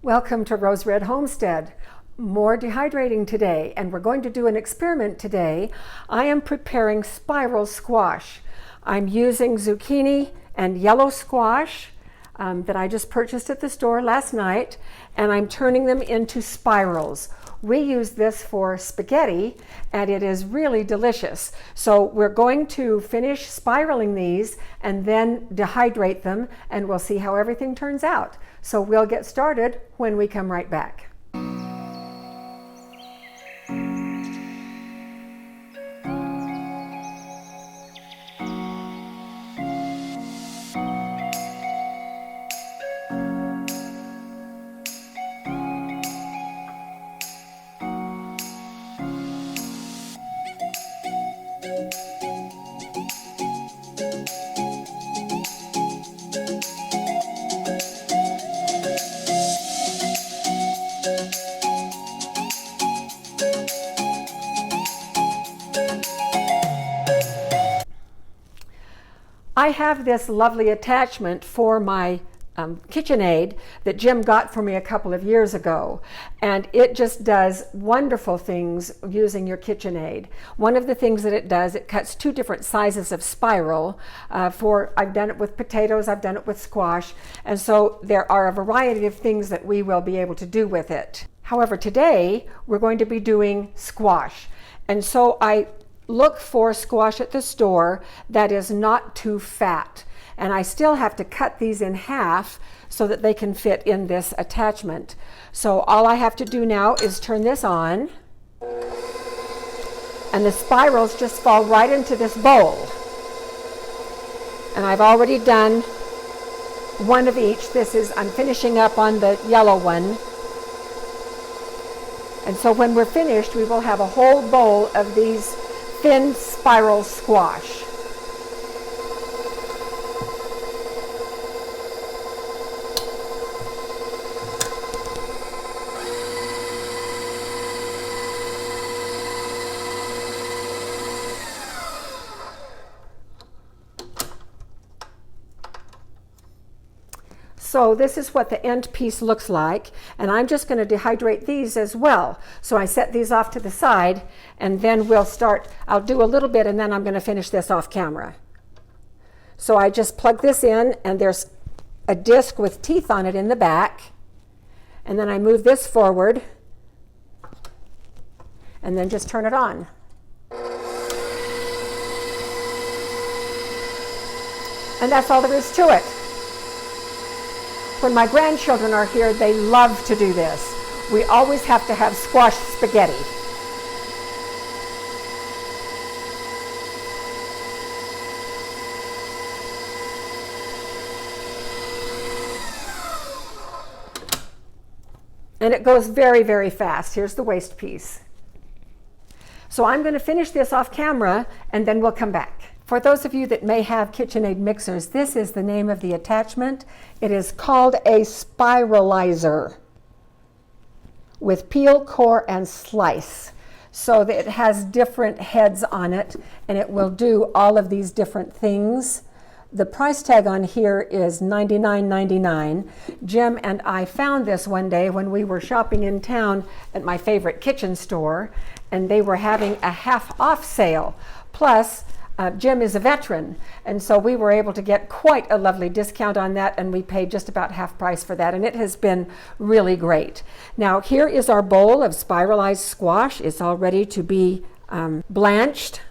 Welcome to Rose Red Homestead. More dehydrating today, and we're going to do an experiment today. I am preparing spiral squash. I'm using zucchini and yellow squash that I just purchased at the store last night, and I'm turning them into spirals. We use this for spaghetti, and it is really delicious. So we're going to finish spiraling these and then dehydrate them, and we'll see how everything turns out. So we'll get started when we come right back. I have this lovely attachment for my KitchenAid that Jim got for me a couple of years ago, and it just does wonderful things using your KitchenAid. One of the things that it does, it cuts two different sizes of spiral. I've done it with potatoes, I've done it with squash, and so there are a variety of things that we will be able to do with it. However, today we're going to be doing squash, and so I look for squash at the store that is not too fat. And I still have to cut these in half so that they can fit in this attachment. So all I have to do now is turn this on, and the spirals just fall right into this bowl. And I've already done one of each. I'm finishing up on the yellow one. And so when we're finished, we will have a whole bowl of these thin spiral squash. So this is what the end piece looks like, and I'm just going to dehydrate these as well. So I set these off to the side, and then I'll do a little bit, and then I'm going to finish this off camera. So I just plug this in, and there's a disc with teeth on it in the back, and then I move this forward, and then just turn it on. And that's all there is to it. When my grandchildren are here, they love to do this. We always have to have squash spaghetti. And it goes very, very fast. Here's the waste piece. So I'm going to finish this off camera, and then we'll come back. For those of you that may have KitchenAid mixers, this is the name of the attachment. It is called a spiralizer with peel, core, and slice. So that it has different heads on it, and it will do all of these different things. The price tag on here is $99.99. Jim and I found this one day when we were shopping in town at my favorite kitchen store, and they were having a half-off sale. Plus, Jim is a veteran, and so we were able to get quite a lovely discount on that, and we paid just about half price for that, and it has been really great. Now here is our bowl of spiralized squash. It's all ready to be blanched.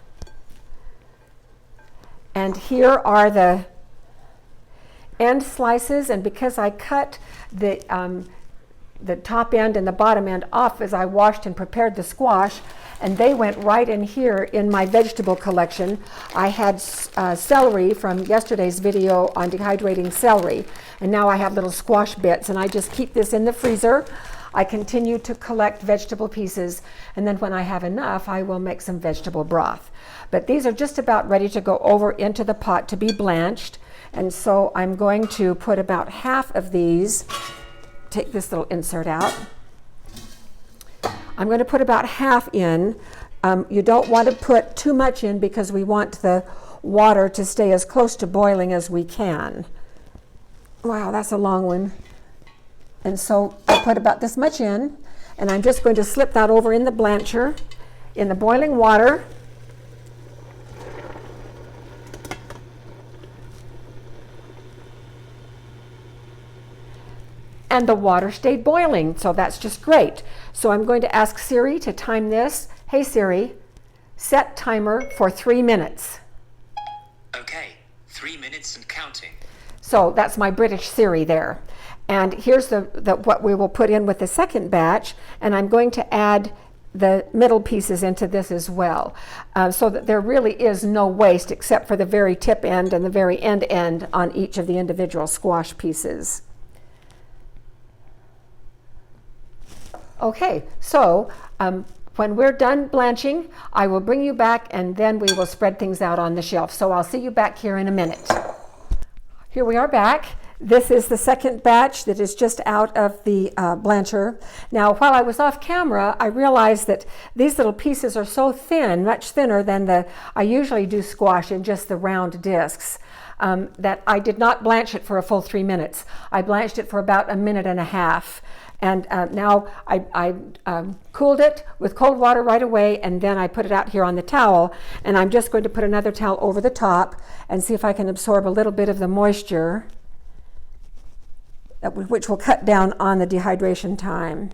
And here are the end slices, and because I cut the top end and the bottom end off as I washed and prepared the squash, and they went right in here in my vegetable collection. I had celery from yesterday's video on dehydrating celery, and now I have little squash bits, and I just keep this in the freezer. I continue to collect vegetable pieces, and then when I have enough, I will make some vegetable broth. But these are just about ready to go over into the pot to be blanched, and so I'm going to put about half of these. Take this little insert out. I'm going to put about half in. You don't want to put too much in because we want the water to stay as close to boiling as we can. Wow, that's a long one. And so I put about this much in, and I'm just going to slip that over in the blancher in the boiling water. And the water stayed boiling, so that's just great. So I'm going to ask Siri to time this. Hey Siri, set timer for 3 minutes. Okay, 3 minutes and counting. So that's my British Siri there. And here's what we will put in with the second batch, and I'm going to add the middle pieces into this as well, so that there really is no waste except for the very tip end and the very end on each of the individual squash pieces. Okay, so when we're done blanching, I will bring you back and then we will spread things out on the shelf. So I'll see you back here in a minute. Here we are back. This is the second batch that is just out of the blancher. Now, while I was off camera, I realized that these little pieces are so thin, much thinner than I usually do squash in just the round discs, that I did not blanch it for a full 3 minutes. I blanched it for about 1.5 minutes. And now I cooled it with cold water right away, and then I put it out here on the towel. And I'm just going to put another towel over the top and see if I can absorb a little bit of the moisture, which will cut down on the dehydration time.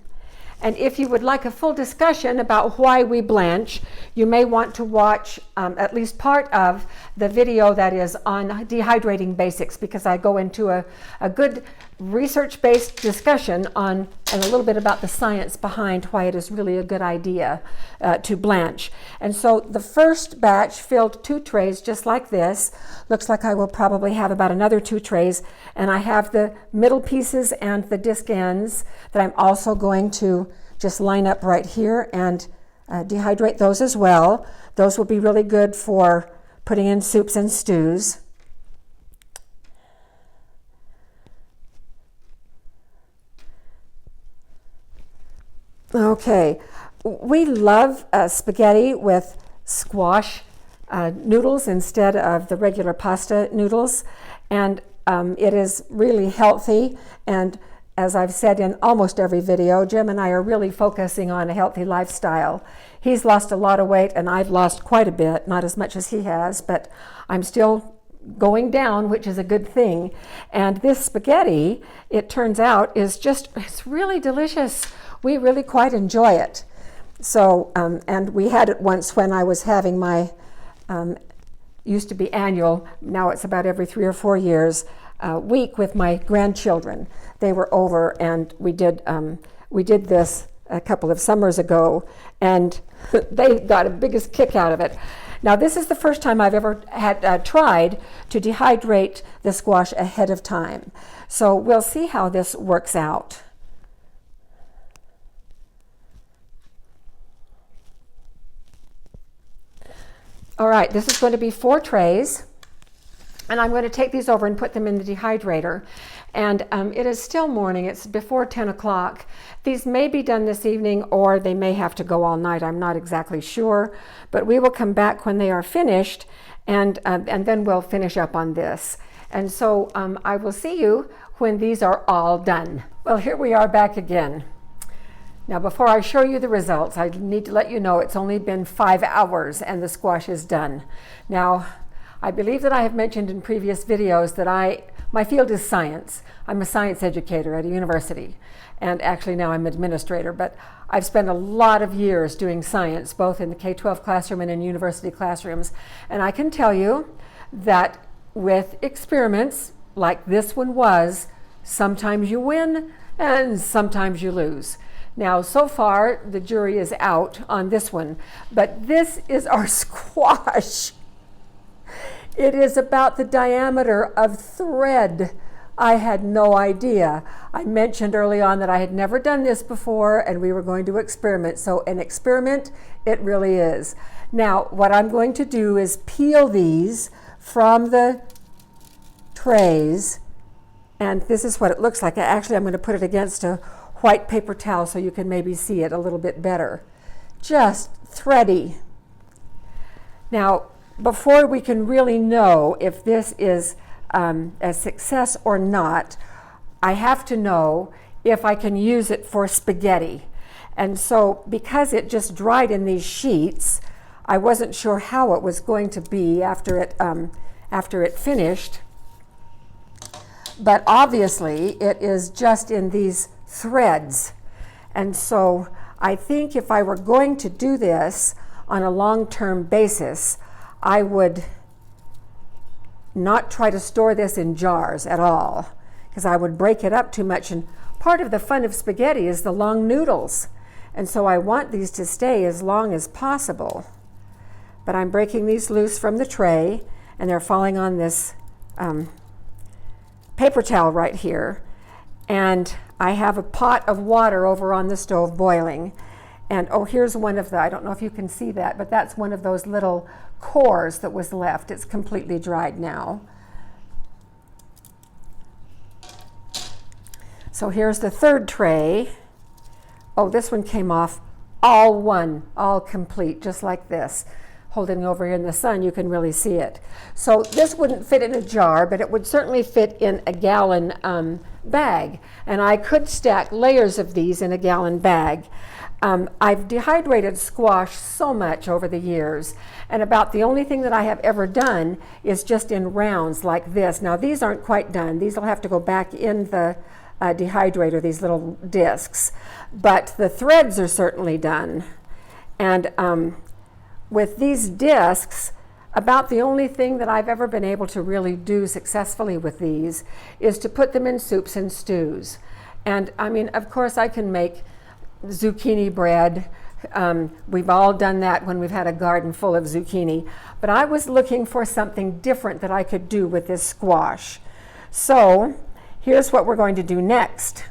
And if you would like a full discussion about why we blanch, you may want to watch at least part of the video that is on dehydrating basics, because I go into a good research-based discussion on and a little bit about the science behind why it is really a good idea to blanch. And so the first batch filled 2 trays just like this. Looks like I will probably have about another 2 trays. And I have the middle pieces and the disc ends that I'm also going to just line up right here and dehydrate those as well. Those will be really good for putting in soups and stews. Okay, we love spaghetti with squash noodles instead of the regular pasta noodles, and it is really healthy. And as I've said in almost every video, Jim and I are really focusing on a healthy lifestyle. He's lost a lot of weight and I've lost quite a bit, not as much as he has, but I'm still going down, which is a good thing. And this spaghetti, it turns out, it's really delicious. We really quite enjoy it. So, and we had it once when I was having my, used to be annual, now it's about every 3 or 4 years, week with my grandchildren. They were over and we did this a couple of summers ago, and they got the biggest kick out of it. Now, this is the first time I've ever had tried to dehydrate the squash ahead of time. So we'll see how this works out. All right, this is going to be 4 trays, and I'm going to take these over and put them in the dehydrator. And it is still morning, it's before 10 o'clock. These may be done this evening or they may have to go all night, I'm not exactly sure. But we will come back when they are finished, and then we'll finish up on this. And so I will see you when these are all done. Well, here we are back again. Now, before I show you the results, I need to let you know it's only been 5 hours and the squash is done. Now, I believe that I have mentioned in previous videos that my field is science. I'm a science educator at a university, and actually now I'm an administrator, but I've spent a lot of years doing science, both in the K-12 classroom and in university classrooms. And I can tell you that with experiments like this one was, sometimes you win and sometimes you lose. Now, so far, the jury is out on this one, but this is our squash. It is about the diameter of thread. I had no idea. I mentioned early on that I had never done this before and we were going to experiment. So an experiment, it really is. Now, what I'm going to do is peel these from the trays, and this is what it looks like. Actually, I'm going to put it against a white paper towel so you can maybe see it a little bit better. Just thready. Now, before we can really know if this is a success or not, I have to know if I can use it for spaghetti. And so because it just dried in these sheets, I wasn't sure how it was going to be after it finished. But obviously it is just in these threads. And so I think if I were going to do this on a long-term basis, I would not try to store this in jars at all, because I would break it up too much. And part of the fun of spaghetti is the long noodles. And so I want these to stay as long as possible. But I'm breaking these loose from the tray, and they're falling on this paper towel right here. And I have a pot of water over on the stove boiling. And oh, here's one of the, I don't know if you can see that, but that's one of those little cores that was left. It's completely dried now. So here's the third tray. Oh, this one came off all complete, just like this. Holding over here in the sun, you can really see it. So this wouldn't fit in a jar, but it would certainly fit in a gallon bag. And I could stack layers of these in a gallon bag. I've dehydrated squash so much over the years, and about the only thing that I have ever done is just in rounds like this. Now these aren't quite done. These will have to go back in the dehydrator, these little discs. But the threads are certainly done. And with these discs, about the only thing that I've ever been able to really do successfully with these is to put them in soups and stews. And I mean, of course I can make zucchini bread. We've all done that when we've had a garden full of zucchini. But I was looking for something different that I could do with this squash. So here's what we're going to do next.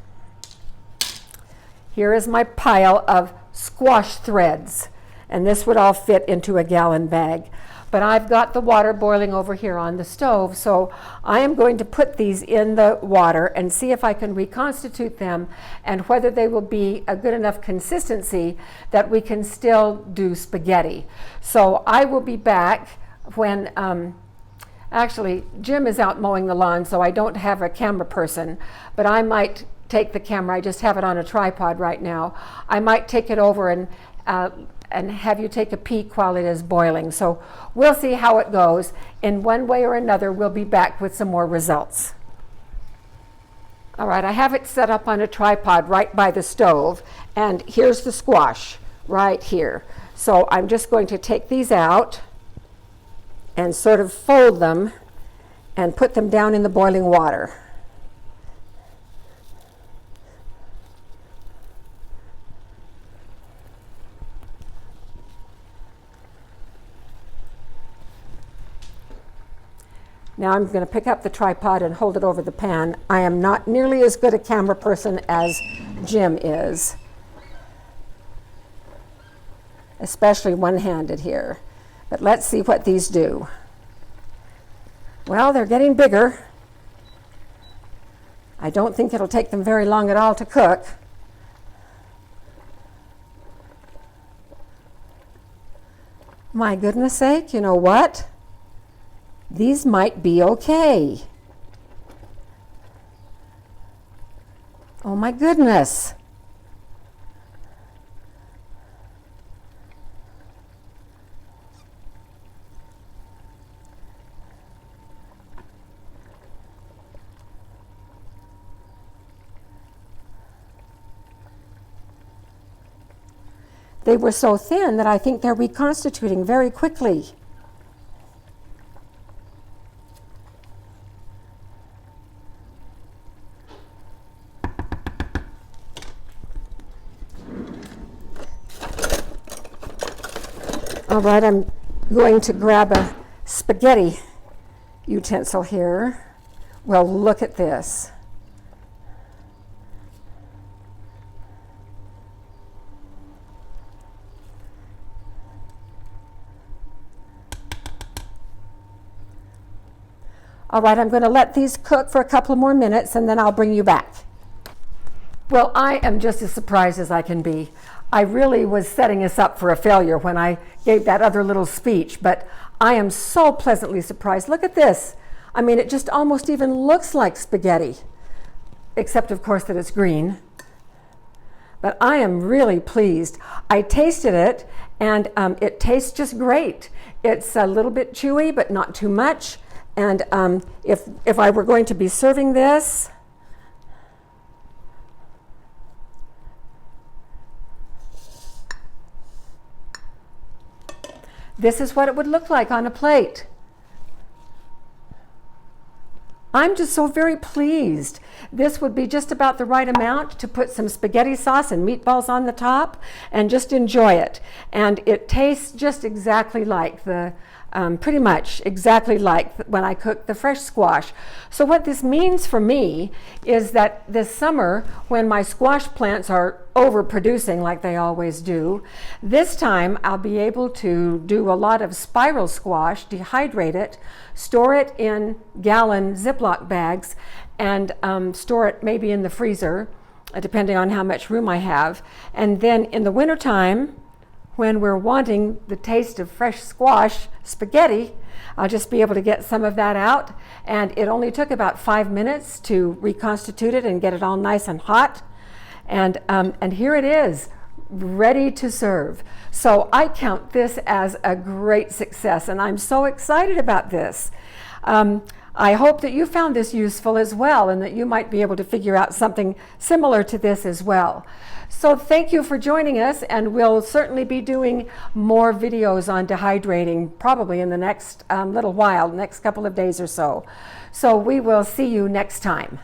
Here is my pile of squash threads. And this would all fit into a gallon bag. But I've got the water boiling over here on the stove, so I am going to put these in the water and see if I can reconstitute them and whether they will be a good enough consistency that we can still do spaghetti. So I will be back when, actually Jim is out mowing the lawn, so I don't have a camera person, but I might take the camera. I just have it on a tripod right now. I might take it over and have you take a peek while it is boiling. So we'll see how it goes. In one way or another, we'll be back with some more results. All right, I have it set up on a tripod right by the stove, and here's the squash right here. So I'm just going to take these out and sort of fold them and put them down in the boiling water. Now I'm going to pick up the tripod and hold it over the pan. I am not nearly as good a camera person as Jim is, especially one-handed here. But let's see what these do. Well, they're getting bigger. I don't think it'll take them very long at all to cook. My goodness sake, you know what? These might be okay. Oh my goodness. They were so thin that I think they're reconstituting very quickly. All right, I'm going to grab a spaghetti utensil here. Well, look at this. All right, I'm going to let these cook for a couple more minutes and then I'll bring you back. Well, I am just as surprised as I can be. I really was setting us up for a failure when I gave that other little speech, but I am so pleasantly surprised. Look at this. I mean, it just almost even looks like spaghetti. except of course that it's green. But I am really pleased. I tasted it, and it tastes just great. It's a little bit chewy, but not too much. And if I were going to be serving this, this is what it would look like on a plate. I'm just so very pleased. This would be just about the right amount to put some spaghetti sauce and meatballs on the top and just enjoy it. And it tastes just exactly like pretty much exactly like when I cooked the fresh squash. So what this means for me is that this summer, when my squash plants are overproducing like they always do, this time I'll be able to do a lot of spiral squash, dehydrate it, store it in gallon Ziploc bags, and store it maybe in the freezer, depending on how much room I have. And then in the wintertime, when we're wanting the taste of fresh squash spaghetti, I'll just be able to get some of that out. And it only took about 5 minutes to reconstitute it and get it all nice and hot. And here it is, ready to serve. So I count this as a great success, and I'm so excited about this. I hope that you found this useful as well, and that you might be able to figure out something similar to this as well. So thank you for joining us, and we'll certainly be doing more videos on dehydrating probably in the next little while, next couple of days or so. So we will see you next time.